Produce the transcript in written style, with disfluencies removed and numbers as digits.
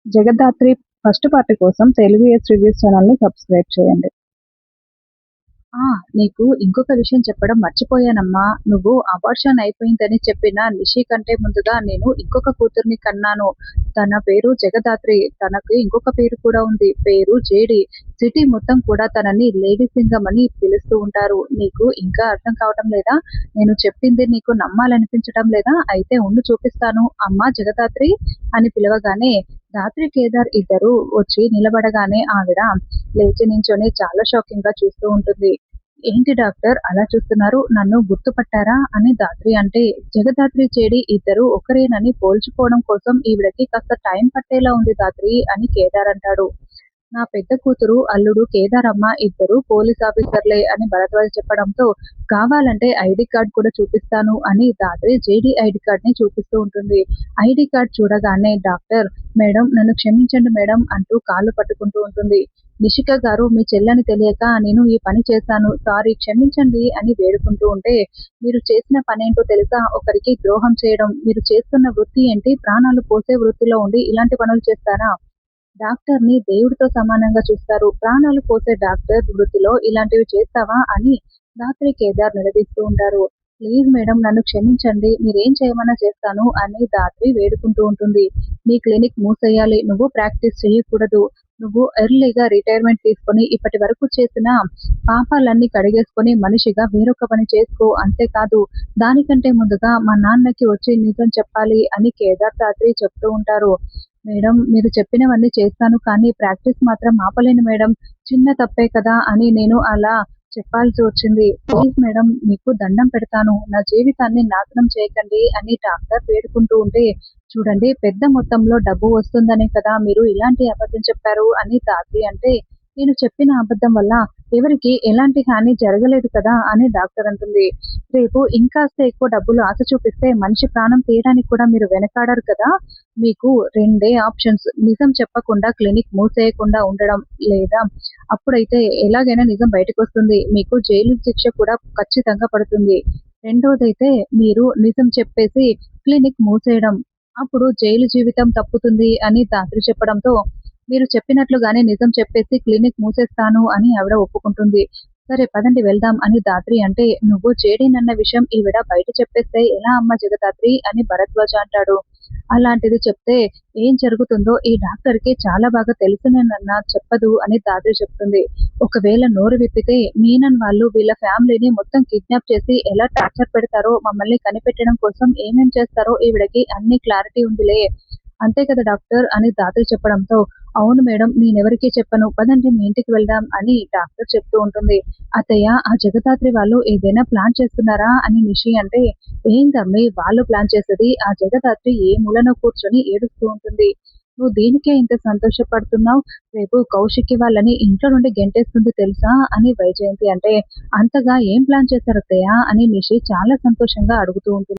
Jagadhatri first part కోసం Telugu yes reviews ఛానల్‌ని subscribe చేయండి. ఆ! నీకు ఇంకొక విషయం చెప్పడం మర్చిపోయానమ్మా. నువ్వు అబార్షన్ అయిపోయిందని చెప్పిన నిషి కంటే ముందుగా నేను ఇంకొక కూతుర్ని కన్నాను. తన పేరు జగదాత్రి. తనకి ఇంకొక పేరు కూడా ఉంది. పేరు జేడి. సిటీ మొత్తం కూడా తనని లేడీ సింగం అని పిలుస్తూ ఉంటారు. నీకు ఇంకా అర్థం కావటం లేదా? నేను చెప్పింది నీకు నమ్మాలనిపించటం లేదా? అయితే ఉండు చూపిస్తాను. అమ్మా జగదాత్రి అని పిలవగానే ధాత్రి, కేదార్ ఇద్దరూ వచ్చి నిలబడగానే ఆవిడ లేచి నించొని చాలా షాకింగ్‌గా చూస్తూ ఉంటుంది. "ఏంటి డాక్టర్ అలా చూస్తున్నారు? నన్ను గుర్తుపట్టారా?" అని ధాత్రి అంటే, జగదాత్రి, జేడీ ఇద్దరూ ఒకరేనని పోల్చుకోవడం కోసం ఈవిడకి కాస్త టైం పట్టేలా ఉంది ధాత్రి అని కేదార్ అంటాడు. "నా పెద్ద కూతురు, అల్లుడు కేదారమ్మ ఇద్దరూ పోలీస్ ఆఫీసర్లే" అని భరద్వాజ్ చెప్పడంతో, "కావాలంటే ఐడీ కార్డ్ కూడా చూపిస్తాను" అని ధాత్రి జేడీ ఐడీ కార్డ్‌ని చూపిస్తూ ఉంటుంది. ఐడీ కార్డ్ చూడగానే డాక్టర్, "మేడం నన్ను క్షమించండి మేడం" అంటూ కాళ్ళు పట్టుకుంటూ ఉంటుంది. "నిషిక గారు మీ చెల్లని తెలియక నేను ఈ పని చేశాను. సారీ క్షమించండి" అని వేడుకుంటూ ఉంటే, "మీరు చేసిన పనేంటో తెలుసా? ఒకరికి ద్రోహం చేయడం. మీరు చేస్తున్న వృత్తి ఏంటి? ప్రాణాలు పోసే వృత్తిలో ఉండి ఇలాంటి పనులు చేస్తారా? డాక్టర్‌ని దేవుడితో సమానంగా చూస్తారు. ప్రాణాలు పోసే డాక్టర్ వృత్తిలో ఇలాంటివి చేస్తావా?" అని ధాత్రి, కేదార్ నిలదీస్తూ ఉంటారు. "ప్లీజ్ మేడం నన్ను క్షమించండి. మీరేం చేయమన్నా చేస్తాను" అని ధాత్రి వేడుకుంటూ ఉంటుంది. "నీ క్లినిక్ మూసేయాలి. నువ్వు ప్రాక్టీస్ చెయ్యకూడదు. నువ్వు ఎర్లీగా రిటైర్మెంట్ తీసుకొని ఇప్పటి వరకు చేసిన పాపాలన్నీ కడిగేసుకొని మనిషిగా వేరొక పని చేసుకో. అంతేకాదు దానికంటే ముందుగా మా నాన్నకి వచ్చి నిజం చెప్పాలి" అని కేదార్, ధాత్రి చెప్తూ ఉంటారు. "మేడం మీరు చెప్పినవన్నీ చేస్తాను కానీ ప్రాక్టీస్ మాత్రం ఆపలేను మేడం. చిన్న తప్పే కదా అని నేను అలా చెప్పాల్సి వచ్చింది. ప్లీజ్ మేడం మీకు దండం పెడతాను. నా జీవితాన్ని నాశనం చేయకండి" అని డాక్టర్ వేడుకుంటూ ఉంటే, "చూడండి పెద్ద మొత్తంలో డబ్బు వస్తుందనే కదా మీరు ఇలాంటి అబద్ధం చెప్పారు" అని ధాత్రి అంటే, "నేను చెప్పిన అబద్ధం వల్ల ఎవరికీ ఎలాంటి హాని జరగలేదు కదా" అని డాక్టర్ అంటుంది. "రేపు ఇంకాస్త ఎక్కువ డబ్బులు ఆశ చూపిస్తే మనిషి ప్రాణం తీయడానికి కూడా మీరు వెనకాడరు కదా. మీకు రెండే ఆప్షన్స్. నిజం చెప్పకుండా క్లినిక్ మూసేయకుండా ఉండడం. లేదా అప్పుడైతే ఎలాగైనా నిజం బయటకొస్తుంది. మీకు జైలు శిక్ష కూడా ఖచ్చితంగా పడుతుంది. రెండోదైతే మీరు నిజం చెప్పేసి క్లినిక్ మూసేయడం. అప్పుడు జైలు జీవితం తప్పుతుంది" అని ధాత్రి చెప్పడంతో, "మీరు చెప్పినట్లుగానే నిజం చెప్పేసి క్లినిక్ మూసేస్తాను" అని ఆవిడ ఒప్పుకుంటుంది. "సరే పదండి వెళ్దాం" అని ధాత్రి అంటే, "నువ్వు జేడీనన్న విషయం ఈవిడ బయట చెప్పేస్తే ఎలా అమ్మా జగదాత్రి" అని భరద్వాజ అంటాడు. "అలాంటిది చెప్తే ఏం జరుగుతుందో ఈ డాక్టర్‌కి చాలా బాగా తెలుసునేనన్నా చెప్పదు" అని ధాత్రి చెప్తుంది. "ఒకవేళ నోరు విప్పితే మీనన్ వాళ్ళు వీళ్ళ ఫ్యామిలీని మొత్తం కిడ్నాప్ చేసి ఎలా టార్చర్ పెడతారో, మమ్మల్ని కనిపెట్టడం కోసం ఏమేం చేస్తారో ఈవిడకి అన్ని క్లారిటీ ఉందిలే. అంతే కదా డాక్టర్" అని ధాత్రి చెప్పడంతో, "అవును మేడం నేనెవరికీ చెప్పను. పదండి మీ ఇంటికి వెళ్దాం" అని డాక్టర్ చెప్తూ ఉంటుంది. "అత్తయ్య ఆ జగదాత్రి వాళ్ళు ఏదైనా ప్లాన్ చేస్తున్నారా" అని నిషి అంటే, "ఏంటమ్మి వాళ్ళు ప్లాన్ చేసేది? ఆ జగదాత్రి ఏ మూలనో కూర్చొని ఏడుస్తూ ఉంటుంది. నువ్వు దీనికే ఇంత సంతోషపడుతున్నావు. రేపు కౌశికి వాళ్ళని ఇంట్లో నుండి గెంటేస్తుంది తెలుసా" అని వైజయంతి అంటే, "అంతగా ఏం ప్లాన్ చేశారు అత్తయ్య" అని నిషి చాలా సంతోషంగా అడుగుతూ ఉంటుంది.